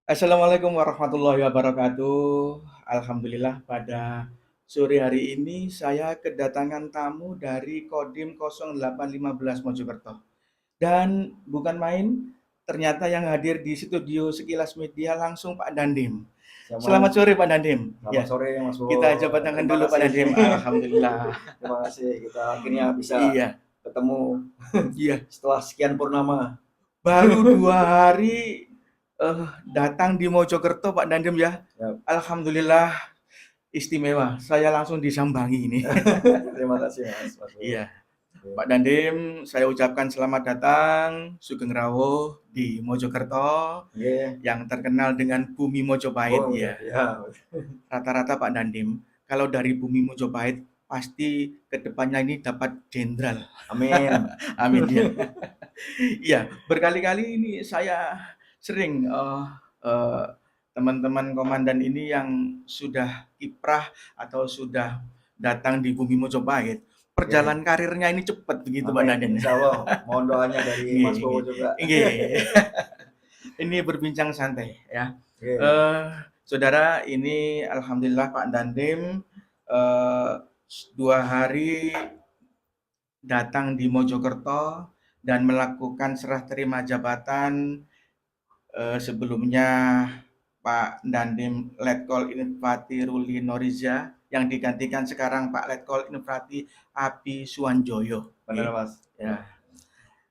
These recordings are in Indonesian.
Assalamualaikum warahmatullahi wabarakatuh. Alhamdulillah pada sore hari ini saya kedatangan tamu dari Kodim 0815 Mojokerto. Dan bukan main, ternyata yang hadir di studio Sekilas Media langsung Pak Dandim. Selamat Selamat, sore Pak Dandim. selamat Ya, sore Mas kita Bowo. jabat tangan Terima dulu Pak kasih. Dandim. Alhamdulillah. Terima kasih kita akhirnya bisa Iya, ketemu iya. setelah sekian purnama. Baru 2 hari datang di Mojokerto Pak Dandim ya. Ya, Alhamdulillah istimewa, saya langsung disambangi ini. terima kasih Mas Bowo. Iya, Oke. Pak Dandim, saya ucapkan selamat datang Sugeng Rawuh di Mojokerto Oke. yang terkenal dengan Bumi Mojopahit Oh, ya. ya. Rata-rata Pak Dandim, kalau dari Bumi Mojopahit pasti kedepannya ini dapat jenderal. Amin. Amin ya. Iya, berkali-kali ini saya sering eh, teman-teman komandan ini yang sudah kiprah atau sudah datang di Bumi Mojopahit, Oke. perjalanan karirnya ini cepat begitu Pak Amin. Dandim. Insya Allah. Mohon doanya dari Nggih, Mas Bowo nggih. juga. Nggih. Ini berbincang santai ya. Oke. Eh, Saudara, ini alhamdulillah Pak Dandim eh, 2 hari datang di Mojokerto dan melakukan serah terima jabatan. Sebelumnya Pak Dandim Letkol Infantri Ruli Noriza yang digantikan sekarang Pak Letkol Infantri Abi Suwanjoyo. Benar Mas. Ya,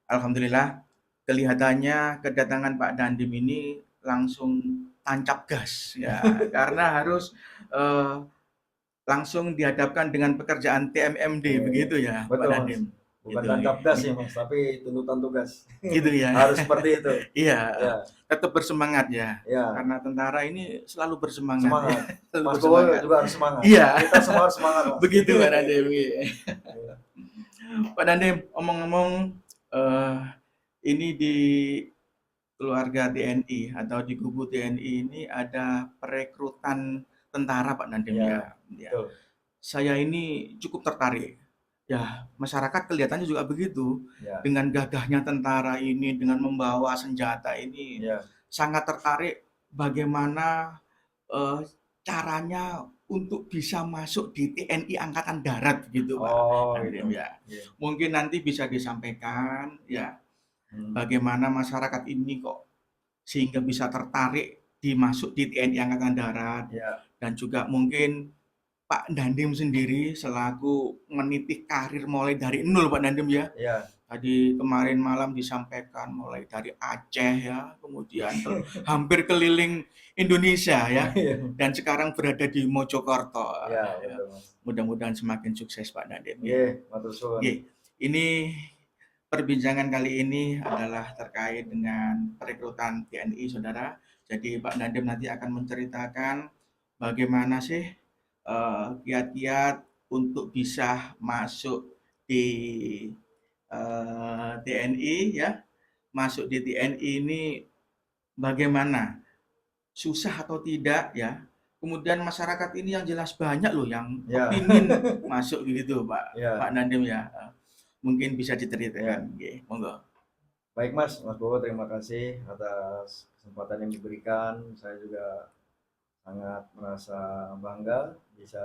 alhamdulillah kelihatannya kedatangan Pak Dandim ini langsung tancap gas ya karena harus eh, langsung dihadapkan dengan pekerjaan TMMD Oke. begitu ya Pak Betul Mas. Dandim. Bukan Gitu. tancap gas ya Mas, tapi tuntutan tugas. Gitu ya. Harus seperti itu. Iya, Ya, tetap bersemangat ya. ya. Karena tentara ini selalu bersemangat ya. Semangat. Selalu Mas Bowo bersemangat. juga harus semangat. Iya, Kita semua harus semangat, Mas. begitu Pak Dandim. Iya. Pak Dandim, omong-omong eh, ini di keluarga TNI atau di kubu TNI ini ada perekrutan tentara Pak Dandim Ya, ya. Ya. betul. Saya ini cukup tertarik. Ya, masyarakat kelihatannya juga begitu. Ya, Dengan gagahnya tentara ini, dengan membawa senjata ini, ya. sangat tertarik bagaimana eh, caranya untuk bisa masuk di TNI Angkatan Darat gitu Pak Oh, Dandim gitu. ya. Iya. Mungkin nanti bisa disampaikan ya Hmm. bagaimana masyarakat ini kok sehingga bisa tertarik dimasuk di TNI Angkatan Darat Ya, dan juga mungkin Pak Dandim sendiri selaku meniti karir mulai dari nol Pak Dandim ya. ya. Tadi kemarin malam disampaikan mulai dari Aceh ya, kemudian hampir keliling Indonesia ya, Iya. dan sekarang berada di Mojokerto. Ya, Ya. betul, Mas. Mudah-mudahan semakin sukses Pak Dandim ya. Nggih, matur suwun. Oke, ini perbincangan kali ini adalah terkait dengan perekrutan TNI, Saudara. Jadi Pak Dandim nanti akan menceritakan bagaimana sih kiat-kiat untuk bisa masuk di TNI ya. Masuk di TNI ini bagaimana? Susah atau tidak ya? Kemudian masyarakat ini yang jelas banyak loh yang Ya. kepingin masuk gitu Pak Ya, Dandim ya. Mungkin bisa ya. diceritakan, Oke, monggo. Baik, Mas Bowo, terima kasih atas kesempatan yang diberikan. Saya juga sangat merasa bangga bisa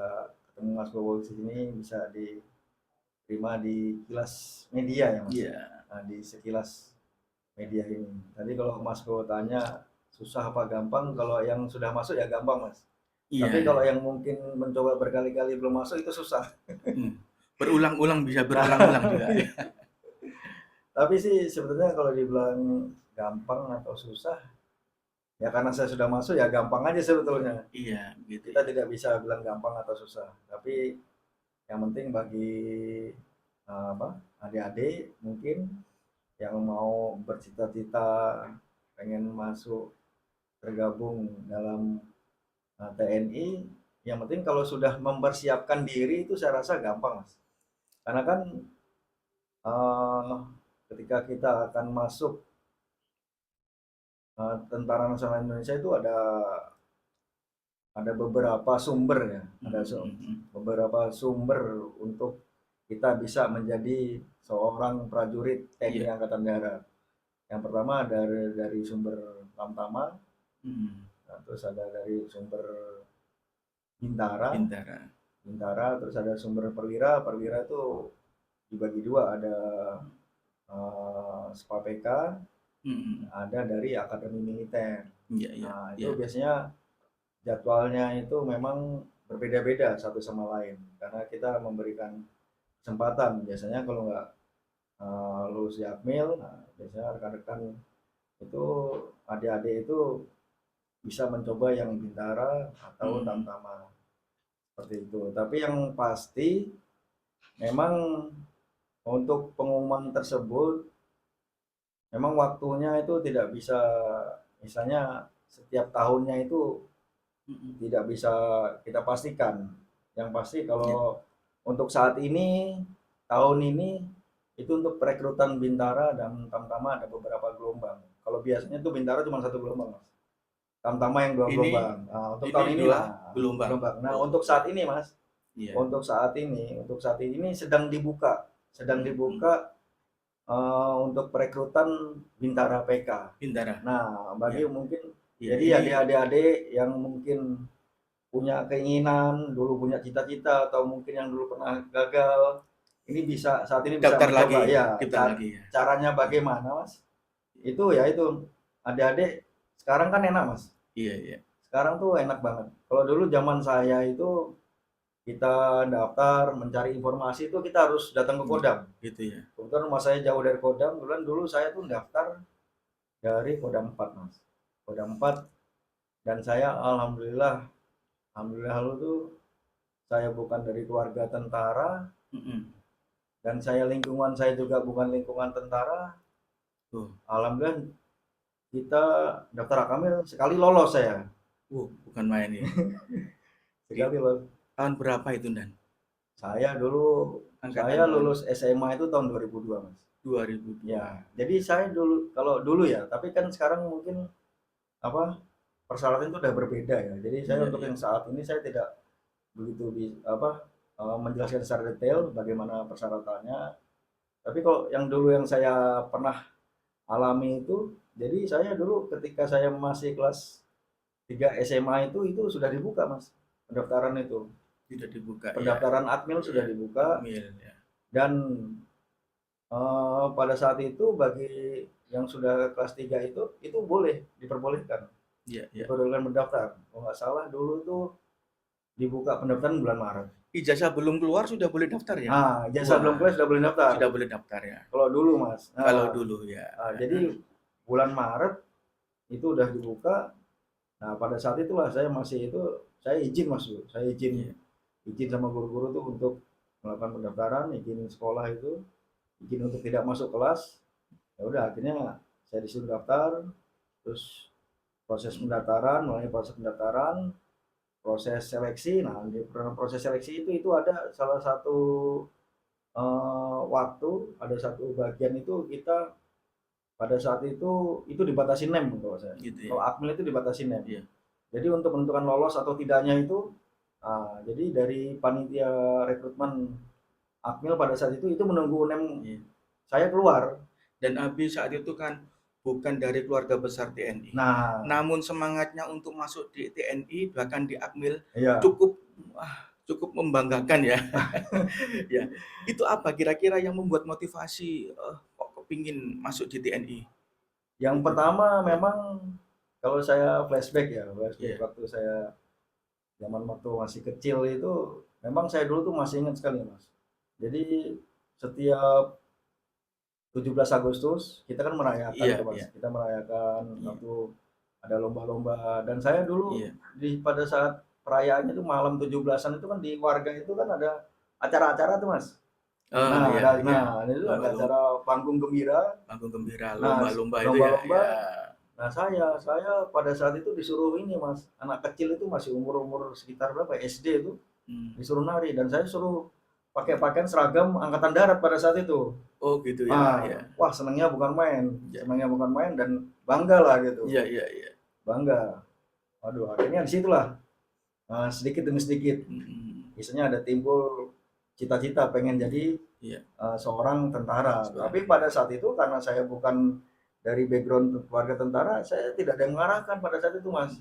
ketemu Mas Bowo di sini, bisa diterima di Kilas Media ya, Mas. Iya, Nah, di Sekilas Media ini. Tadi kalau Mas Bowo tanya susah apa gampang, kalau yang sudah masuk ya gampang Mas. iya, Tapi kalau iya. yang mungkin mencoba berkali-kali belum masuk itu susah. Berulang-ulang bisa berulang-ulang Nah, juga ya. tapi sih sebetulnya kalau dibilang gampang atau susah, ya karena saya sudah masuk ya gampang aja sebetulnya. Iya, gitu Kita ya. tidak bisa bilang gampang atau susah. Tapi yang penting bagi apa adik-adik mungkin yang mau bercita-cita pengen masuk tergabung dalam TNI, yang penting kalau sudah mempersiapkan diri itu saya rasa gampang Mas. Karena kan eh, ketika kita akan masuk Tentara Nasional Indonesia itu ada beberapa sumber ya, ada beberapa sumber untuk kita bisa menjadi seorang prajurit TNI Iya. Angkatan Darat. Yang pertama dari sumber Tamtama, Mhm. Nah, terus ada dari sumber Bintara, Bintara. terus ada sumber Perwira. Perwira itu dibagi dua, ada SPAPK, Mhm. ada dari Akademi Militer. Iya iya Nah, itu iya. biasanya jadwalnya itu memang berbeda-beda satu sama lain karena kita memberikan kesempatan. Biasanya kalau nggak lulus di Akmil, nah, biasanya rekan-rekan itu, adik-adik itu bisa mencoba yang Bintara atau Mhm. Tamtama seperti itu. Tapi yang pasti memang untuk pengumuman tersebut memang waktunya itu tidak bisa, misalnya setiap tahunnya itu Mhm. tidak bisa kita pastikan. Yang pasti Iya. kalau untuk saat ini, tahun ini, itu untuk perekrutan Bintara dan Tamtama ada beberapa gelombang. Kalau biasanya tuh Bintara cuma satu gelombang, Mas. Tamtama yang dua Ini gelombang. Nah, untuk ini tahun ini 2 nah, dua gelombang. gelombang. Nah, Oh, untuk iya. saat ini, Mas, Iya. untuk saat ini sedang Mhm. dibuka untuk perekrutan Bintara PK. Bintara. Nah, bagi Ya. mungkin Ya, jadi ini adik-adik yang mungkin punya keinginan, dulu punya cita-cita atau mungkin yang dulu pernah gagal, ini bisa saat ini bisa mencoba ya. daftar lagi ya. Caranya Iya. bagaimana, Mas? Itu ya itu. Adik-adik sekarang kan enak, Mas. Iya iya. Sekarang tuh enak banget. Kalau dulu zaman saya itu kita daftar mencari informasi itu kita harus datang ke Iya. Kodam. Gitu ya. Kebetulan rumah saya jauh dari Kodam, kebetulan dulu saya tuh daftar dari Kodam 4, Mas. Kodam 4, dan saya alhamdulillah lu tuh saya bukan dari keluarga tentara Mhm. dan saya lingkungan saya juga bukan lingkungan tentara. Oh. Alhamdulillah kita daftar Akamil sekali lolos saya. Bukan main ya. Sekali lolos. Tahun berapa itu, Dan? Saya dulu Angkatan saya tahun lulus SMA itu tahun 2002, Mas. 2002. Ya, jadi saya dulu kalau dulu ya, tapi kan sekarang mungkin apa persyaratan itu udah berbeda ya. Jadi saya Iya untuk iya. yang saat ini saya tidak begitu menjelaskan secara detail bagaimana persyaratannya. Tapi kalau yang dulu yang saya pernah alami itu, jadi saya dulu ketika saya masih kelas 3 SMA itu sudah dibuka, Mas, pendaftaran itu. Tidak dibuka ya. Pendaftaran Akmil sudah Iya. dibuka Akmil ya. dan pada saat itu bagi yang sudah kelas 3 itu boleh diperbolehkan. Iya iya. Diperbolehkan mendaftar. Kalau nggak salah dulu tuh dibuka pendaftaran bulan Maret. Ijazah belum keluar sudah boleh daftar ya? Nah, jasa belum Wah, keluar sudah boleh daftar. sudah boleh daftar ya. Kalau dulu, Mas. Kalau Nah, dulu ya. jadi bulan Maret itu udah dibuka. Nah, pada saat itulah saya masih itu saya izin, Mas, Bu. Saya izin Iya. izin sama guru-guru tuh untuk melakukan pendaftaran, izin sekolah itu, izin untuk tidak masuk kelas. Ya udah akhirnya saya disuruh daftar, terus proses pendaftaran, proses seleksi. Nah, di proses seleksi itu ada salah satu waktu, ada satu bagian itu kita pada saat itu dibatasi nem kalau saya. Gitu ya. Kalau Akmil itu dibatasi nem. Iya. Jadi untuk menentukan lolos atau tidaknya itu, jadi dari panitia rekrutmen Akmil pada saat itu menunggu nem Iya. saya keluar. Dan Abi saat itu kan bukan dari keluarga besar TNI. Nah, Namun semangatnya untuk masuk di TNI bahkan di Akmil iya. cukup cukup membanggakan ya. Ya. Itu apa kira-kira yang membuat motivasi kok kepingin masuk di TNI? Yang Itu. pertama memang kalau saya flashback Iya. waktu saya zaman waktu masih kecil itu, memang saya dulu tuh masih ingat sekali, Mas. Jadi setiap 17 Agustus kita kan merayakan Iya, tuh, Mas. iya. Kita merayakan Iya. waktu ada lomba-lomba dan saya dulu Iya. pada saat perayaannya itu malam 17-an itu kan di warga itu kan ada acara-acara tuh, Mas. Oh, iya, iya. Itu ada Lomba-lomba, acara panggung gembira. panggung gembira, Nah, lomba-lomba itu ya. lomba-lomba. Ya. Nah, saya pada saat itu disuruh ini, Mas. Anak kecil itu masih umur-umur sekitar berapa ya, SD itu disuruh nari dan saya suruh pakai pakaian seragam angkatan darat pada saat itu. Oh, gitu ya. Ya. Wah, senangnya bukan main. Ya. Senangnya bukan main dan bangga lah gitu. Iya, iya, iya. Bangga. Waduh, akhirnya disitulah sedikit demi sedikit. Misalnya ada timbul cita-cita pengen jadi Iya. seorang tentara. Tapi pada saat itu karena saya bukan dari background keluarga tentara, saya tidak ada yang mengarahkan pada saat itu, Mas.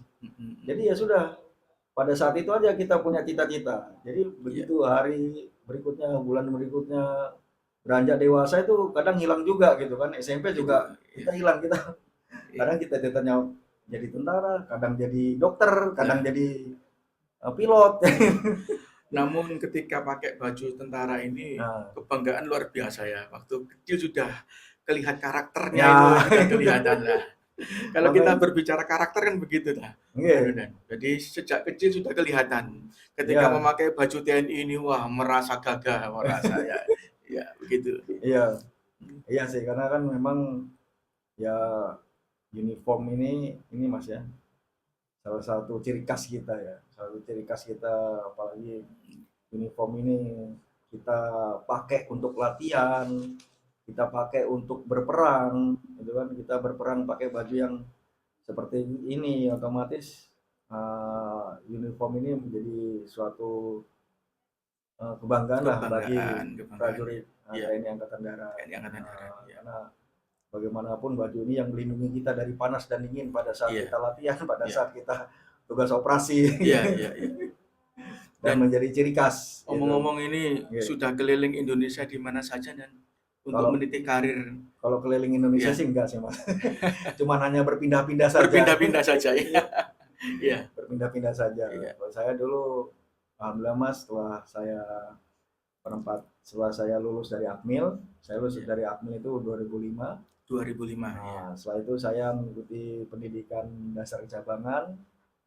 Jadi ya sudah, pada saat itu aja kita punya cita-cita. Jadi Iya, begitu hari berikutnya, bulan berikutnya, beranjak dewasa itu kadang hilang juga gitu kan. SMP itu juga ya, kita hilang, kita ya, kadang kita cita-citanya jadi tentara, kadang jadi dokter, kadang ya. jadi pilot. Namun ketika pakai baju tentara ini Nah, kebanggaan luar biasa ya. Waktu kecil sudah kelihatan karakternya ya itu sudah kelihatan lah. Kalau kita makanya berbicara karakter kan begitu lah. Anu, nggih, Dan. Jadi sejak kecil sudah kelihatan. Ketika ya, memakai baju TNI ini wah merasa gagah, merasa ya, ya begitu. iya, iya sih karena kan memang ya uniform ini Mas ya, salah satu ciri khas kita ya, salah satu ciri khas kita apalagi uniform ini kita pakai untuk latihan, kita pakai untuk berperang, gitu kan, kita berperang pakai baju yang seperti ini otomatis uniform ini menjadi suatu kebanggaan lah bagi Kebanggaan, kebanggaan. prajurit Ya, TNI Angkatan Darat. TNI Angkatan Darat. Ya. Karena bagaimanapun baju ini yang melindungi kita dari panas dan dingin pada saat Iya, kita latihan, pada iya. saat kita tugas operasi Iya, iya, iya. dan Dan menjadi ciri khas gitu. omong-omong ini Oke. sudah keliling Indonesia di mana saja dan untuk Kalau meniti karir kalau keliling Indonesia ya sih enggak sih Mas. Cuman hanya berpindah-pindah saja. berpindah-pindah saja ya. Iya, Iya, berpindah-pindah saja. iya, Kalau saya dulu alhamdulillah Mas setelah saya lulus dari Akmil, saya lulus iya. dari Akmil itu 2005. 2005 ya. Nah, setelah itu saya mengikuti pendidikan dasar kecabangan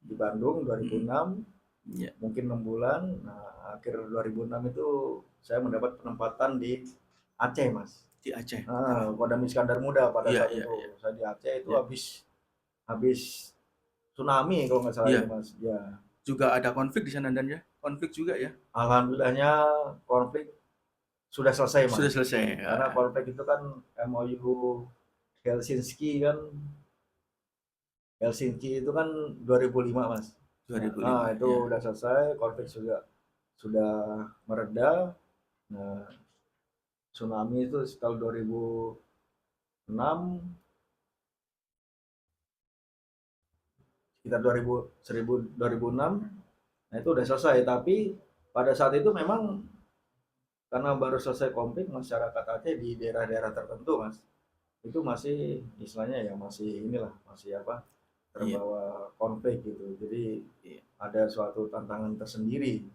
di Bandung Mm, 2006, iya, mungkin 6 bulan. Nah, akhir 2006 itu saya mendapat penempatan di Aceh, Mas. di Aceh. Kodam Iskandar Muda pada Iya, saat iya, itu. iya, Saya di Aceh itu iya. habis tsunami kalau nggak salah itu, Iya, Mas. Ya, juga ada konflik di sana dan ya. Konflik juga ya. alhamdulillahnya konflik sudah selesai, Sudah Mas. selesai. Ya. Karena konflik itu kan MOU Helsinki kan Helsinki itu kan 2005 Mas. Nah, 2005 itu ya. udah selesai, konflik sudah mereda. Nah, tsunami itu sekitar 2006, sekitar 2006. Nah, itu udah selesai. Tapi pada saat itu memang karena baru selesai konflik, masyarakat Aceh di daerah-daerah tertentu, Mas, itu masih istilahnya ya masih inilah, masih apa, Iya, terbawa konflik gitu. Jadi iya, ada suatu tantangan tersendiri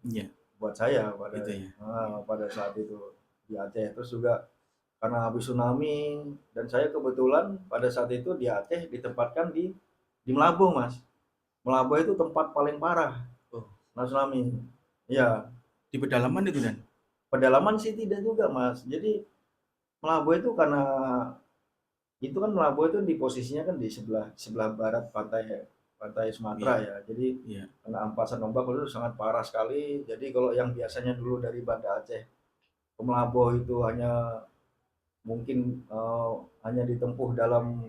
iya, buat saya gitu ya. Iya. pada saat itu di Aceh. Terus juga karena habis tsunami dan saya kebetulan pada saat itu di Aceh ditempatkan di Melabung, Mas. Melabung itu tempat paling parah Oh, nah tsunami. Ya, di pedalaman itu dan. pedalaman sih tidak juga, Mas. Jadi Melabung itu karena itu kan Melabuh itu di posisinya kan di sebelah sebelah barat pantai pantai Sumatera Iya, ya. Jadi iya, kena ampasan ombak itu sangat parah sekali. Jadi kalau yang biasanya dulu dari Banda Aceh ke Melabuh itu mungkin hanya ditempuh dalam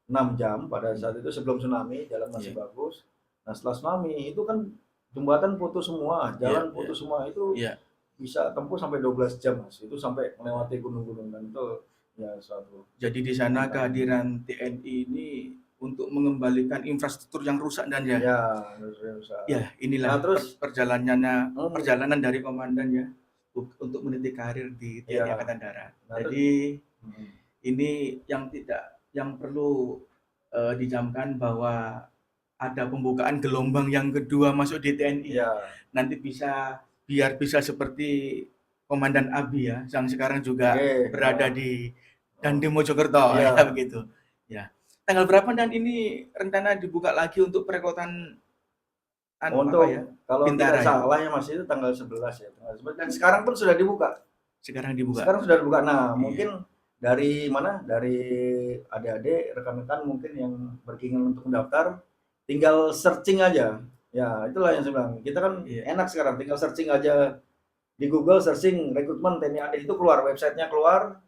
6 jam pada iya, saat itu sebelum tsunami, jalan masih iya, bagus. Nah, setelah tsunami itu kan jembatan putus semua, iya, jalan iya, putus semua itu iya. bisa tempuh sampai 12 jam, Mas. Itu sampai melewati gunung-gunung dan itu ya suatu Jadi di sana tantangan. kehadiran TNI ini untuk mengembalikan infrastruktur yang rusak dan ya. Ya, susah. Ya, Nah, inilah terus hmm, perjalanan dari komandan ya untuk meniti karir di TNI ya, Angkatan Darat. nah terus Jadi hmm, ini yang perlu dijamkan bahwa ada pembukaan gelombang yang kedua masuk di TNI. ya, Nanti biar bisa seperti Komandan Abi ya, yang sekarang juga oke, berada di Dandi Mojokerto iya. ya begitu. Ya. Tanggal berapa dan ini rencana dibuka lagi untuk perekrutan apa ya? Untuk kalau tidak Bintara ya. salah ya Mas itu tanggal 11 ya, tanggal 11 dan sekarang pun sudah dibuka. Sekarang dibuka. Sekarang sudah dibuka. Nah, Iya. mungkin dari mana? Dari adik-adik, rekan-rekan mungkin yang berkeinginan untuk mendaftar, tinggal searching aja. Ya, itulah yang saya bilang. Kita kan Iya. enak sekarang, tinggal searching aja di Google, searching rekrutmen TNI AD itu keluar, websitenya keluar.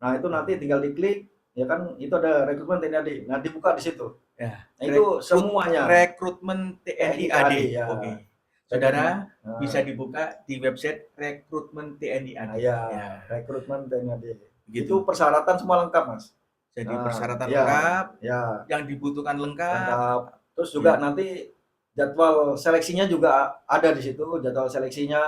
Nah, itu nanti tinggal diklik, ya kan, itu ada rekrutmen TNI AD. Nah, dibuka di situ. Ya. Nah, itu semuanya Rekrutmen TNI TNI AD. AD ya. Oke. Rekrutmen. Saudara bisa Nah, dibuka di website rekrutmen TNI AD. nah ya, Ya, rekrutmen TNI AD. begitu. Itu persyaratan semua lengkap, Mas. Jadi persyaratan Ya, lengkap, ya, yang dibutuhkan lengkap. lengkap. Terus Ya, juga nanti jadwal seleksinya juga ada di situ, jadwal seleksinya.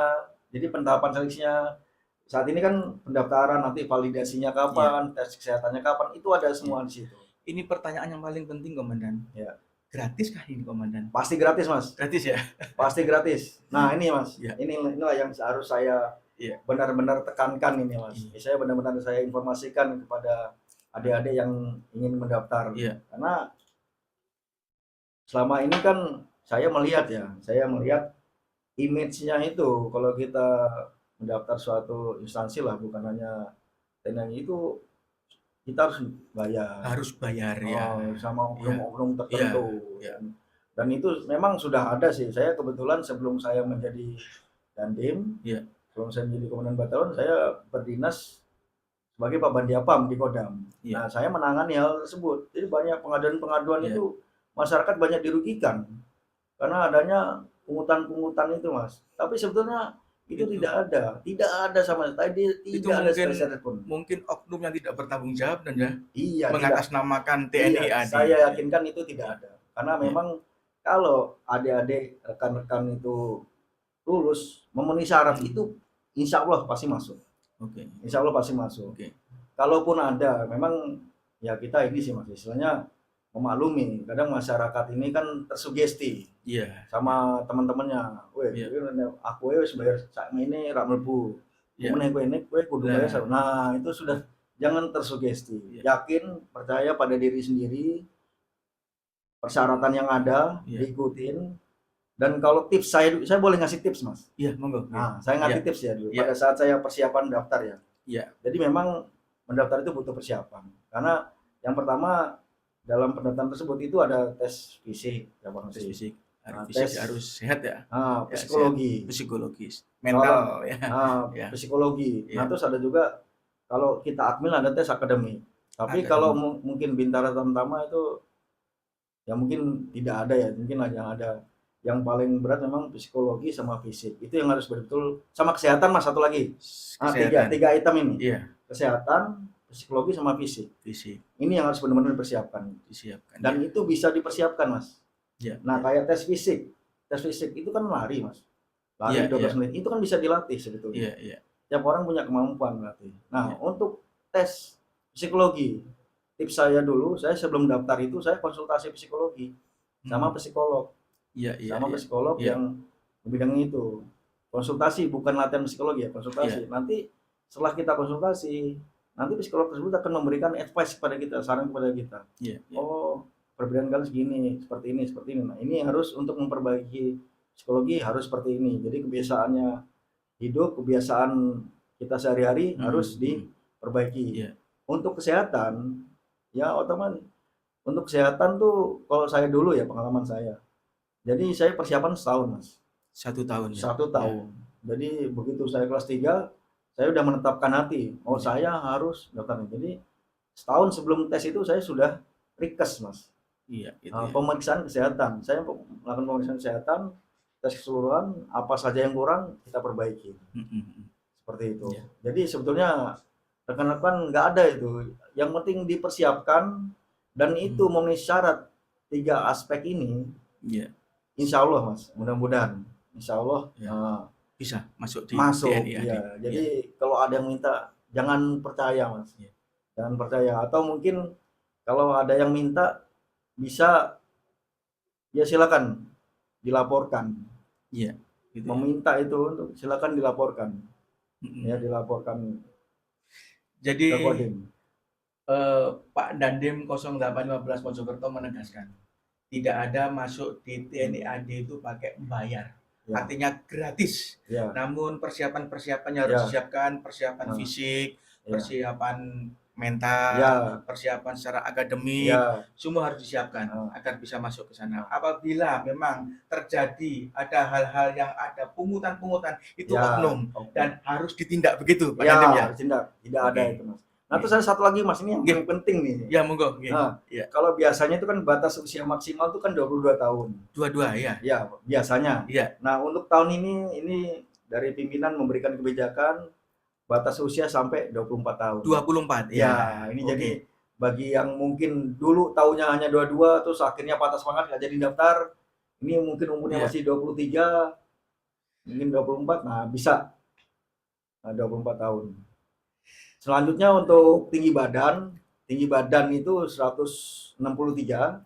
Jadi penetapan seleksinya saat ini kan pendaftaran, nanti validasinya ya, kapan, tes kesehatannya kapan, itu ada ya. semua di situ. Ini pertanyaan yang paling penting, Komandan. Ya, Gratis kah ini, Komandan? pasti gratis, Mas. Gratis ya? Pasti gratis. Nah, ini Mas, Ya, inilah yang harus saya ya, benar-benar tekankan ini Mas. iya, Saya benar-benar saya informasikan kepada adik-adik yang ingin mendaftar. iya, Karena selama ini kan saya melihat image-nya itu kalau kita mendaftar suatu instansi lah, bukan hanya TNI itu kita harus bayar. harus bayar ya. Sama Iya, oknum-oknum iya, tertentu. iya, Dan itu memang sudah ada sih. Saya kebetulan sebelum saya menjadi Dandim, iya, sebelum saya menjadi komandan batalion, saya berdinas sebagai Pak Bandiapam di Kodam. iya, Nah, saya menangani hal tersebut. Jadi banyak pengaduan-pengaduan iya. itu masyarakat banyak dirugikan karena adanya pungutan-pungutan itu, Mas. Tapi sebetulnya itu Itu tidak ada sama sekali, itu tidak ada mungkin sekali pun. mungkin oknum yang tidak bertanggung jawab dan ya Iya, tidak. mengatasnamakan TNI Iya, AD. saya yakinkan itu tidak Iya, ada. Karena iya, memang kalau adik-adik rekan-rekan itu lulus memenuhi syarat itu, insya Allah pasti masuk. oke, Insya Allah pasti masuk. oke, Kalaupun ada, memang ya kita ini sih Mas, istilahnya memaklumi. Kadang masyarakat ini kan tersugesti iya, sama teman-temannya. Weh, iya, aku wis bayar sak ini rak mlebu. iya, Kemudian kowe ini kowe kudu Nah. bayar. Nah, itu sudah jangan tersugesti. Iya. Yakin, percaya pada diri sendiri, persyaratan yang ada Iya. diikutin. Dan kalau tips saya boleh ngasih tips Mas. iya, monggo. Nah, saya ngasih Iya. tips ya dulu. Iya. Pada saat saya persiapan daftar ya. Iya. Jadi memang mendaftar itu butuh persiapan. Karena yang pertama dalam pendaftaran tersebut itu ada tes fisik, ya Bang. Tes fisik. Nah, Fisik tes harus sehat ya. ah, Ya, psikologi. Psikologis, mental ya. Ya. Psikologi. Iya. Nah, terus ada juga kalau kita akmil ada tes akademik. Tapi kalau mungkin Bintara Tamtama itu ya mungkin tidak ada ya, mungkin yang ada yang paling berat memang psikologi sama fisik. Itu yang harus betul-betul sama kesehatan Mas, satu lagi. Tiga item ini. Iya. Kesehatan, psikologi sama fisik. Fisik. Ini yang harus benar-benar dipersiapkan. Dan itu bisa dipersiapkan Mas. Ya. Nah, kayak tes fisik. Tes fisik itu kan lari Mas. Lari 12 menit. Itu kan bisa dilatih sebetulnya. Iya, iya. Tiap orang punya kemampuan melatih. Nah, untuk tes psikologi, tips saya dulu, saya sebelum daftar itu saya konsultasi psikologi sama psikolog. Iya, iya. Sama psikolog yang bidang itu. Konsultasi bukan latihan psikologi ya, konsultasi. Nanti setelah kita konsultasi, nanti psikolog tersebut akan memberikan advice kepada kita, saran kepada kita. Iya. Oh, perbedaan kalian segini, seperti ini. Nah, ini harus untuk memperbaiki psikologi harus seperti ini. Jadi kebiasaannya hidup, kebiasaan kita sehari-hari harus diperbaiki. Untuk kesehatan, ya otomatis. Untuk kesehatan tuh kalau saya dulu ya, pengalaman saya. Jadi saya persiapan setahun Mas. 1 tahun ya? 1 tahun. Jadi begitu saya kelas 3, saya udah menetapkan hati, saya harus daftar. Jadi setahun sebelum tes itu saya sudah request Mas. Iya, itu pemeriksaan kesehatan. Saya melakukan pemeriksaan kesehatan, tes keseluruhan, apa saja yang kurang kita perbaiki. Seperti itu. Jadi sebetulnya rekan-rekan nggak ada itu. Yang penting dipersiapkan dan itu memenuhi syarat 3 aspek ini. Iya. Insya Allah Mas, mudah-mudahan. Insya Allah bisa masuk di TNI AD. Ya. Jadi kalau ada yang minta, jangan percaya Mas. Jangan percaya. Atau mungkin kalau ada yang minta, bisa ya silakan dilaporkan. Iya. Gitu meminta itu untuk silakan dilaporkan. Ya dilaporkan. Jadi Pak Dandim 0815 Mojokerto menegaskan tidak ada masuk di TNI AD itu pakai membayar. Artinya gratis. Namun persiapan-persiapannya harus disiapkan, persiapan fisik, persiapan mental, persiapan secara akademik, semua harus disiapkan agar bisa masuk ke sana. Apabila memang terjadi ada hal-hal yang ada pungutan-pungutan, itu oknum dan harus ditindak begitu, Pak Dandim ya. Ditindak. Tidak ada itu Mas. Nah, terus ada satu lagi Mas, ini yang paling penting nih. Ya, monggo. Kalau biasanya itu kan batas usia maksimal itu kan 22 tahun. 22 ya? Ya, biasanya. Nah, untuk tahun ini dari pimpinan memberikan kebijakan batas usia sampai 24 tahun. 24 ya. Ini jadi bagi yang mungkin dulu taunya hanya 22 terus akhirnya patah semangat nggak jadi daftar, ini mungkin umurnya Iya. masih 23, mungkin 24, nah bisa 24 tahun. Selanjutnya untuk tinggi badan itu 163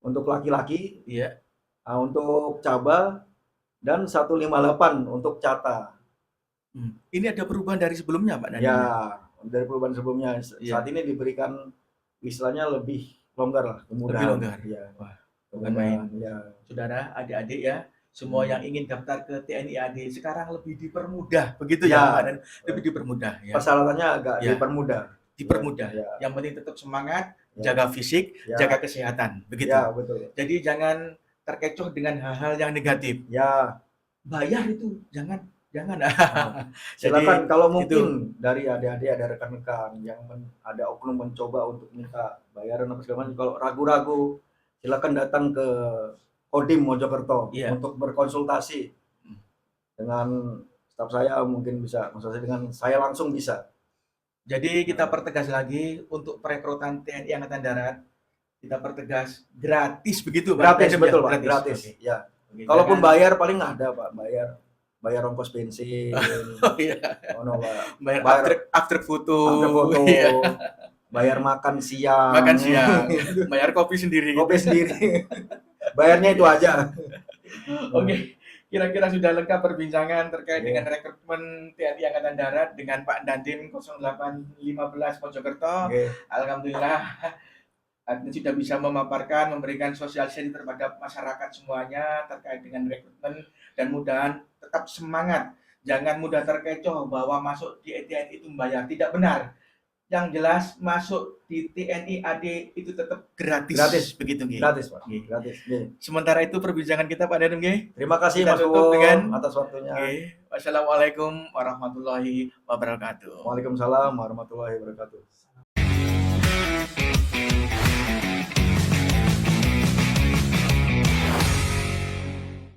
untuk laki-laki, Iya. untuk caba, dan 158 untuk cata. Ini ada perubahan dari sebelumnya, Pak Nadim? Ya, dari perubahan sebelumnya. Iya. Saat ini diberikan istilahnya lebih longgar lah, Lebih kemudahan. longgar. Ya, Wah, bukan main. kemudahan. Ya. Saudara, adik-adik ya, semua yang ingin daftar ke TNI AD sekarang lebih dipermudah, begitu ya, Pak? Dan lebih dipermudah ya. Persyaratannya agak Ya. dipermudah. Dipermudah. Ya. Yang penting tetap semangat, Ya. jaga fisik, Ya. jaga kesehatan, begitu. Ya, betul. Jadi jangan terkecoh dengan hal-hal yang negatif. Ya. Bayar itu, jangan. Silakan kalau itu. mungkin dari adik-adik ada rekan-rekan yang ada oknum mencoba untuk minta bayaran apa segala macam, kalau ragu-ragu silakan datang ke Kodim Mojokerto untuk berkonsultasi dengan staf saya, mungkin bisa, maksudnya dengan saya langsung bisa. Jadi kita pertegas lagi untuk perekrutan TNI Angkatan Darat, kita pertegas gratis begitu, Pak? Gratis, betul, Pak. Gratis. Ya. Kalaupun bayar paling ada, Pak, bayar ongkos bensin. Oh iya. Bayar after foto. Iya. Bayar makan siang. Bayar kopi sendiri. Bayarnya itu aja. Oke. Kira-kira sudah lengkap perbincangan terkait dengan rekrutmen TNI Angkatan Darat dengan Pak Dandim 0815 Mojokerto. Alhamdulillah sudah bisa memaparkan, memberikan sosialisasi terhadap masyarakat semuanya terkait dengan rekrutmen, dan mudahan tetap semangat, jangan mudah terkecoh bahwa masuk di TNI itu membayar, tidak benar. Yang jelas masuk di TNI AD itu tetap gratis begitu, nggih. Gratis, Pak. Gratis. Sementara itu perbincangan kita, Pak Dandim, nggih. Terima kasih Mas tutup dengan atas waktunya. Wassalamualaikum warahmatullahi wabarakatuh. Waalaikumsalam warahmatullahi wabarakatuh.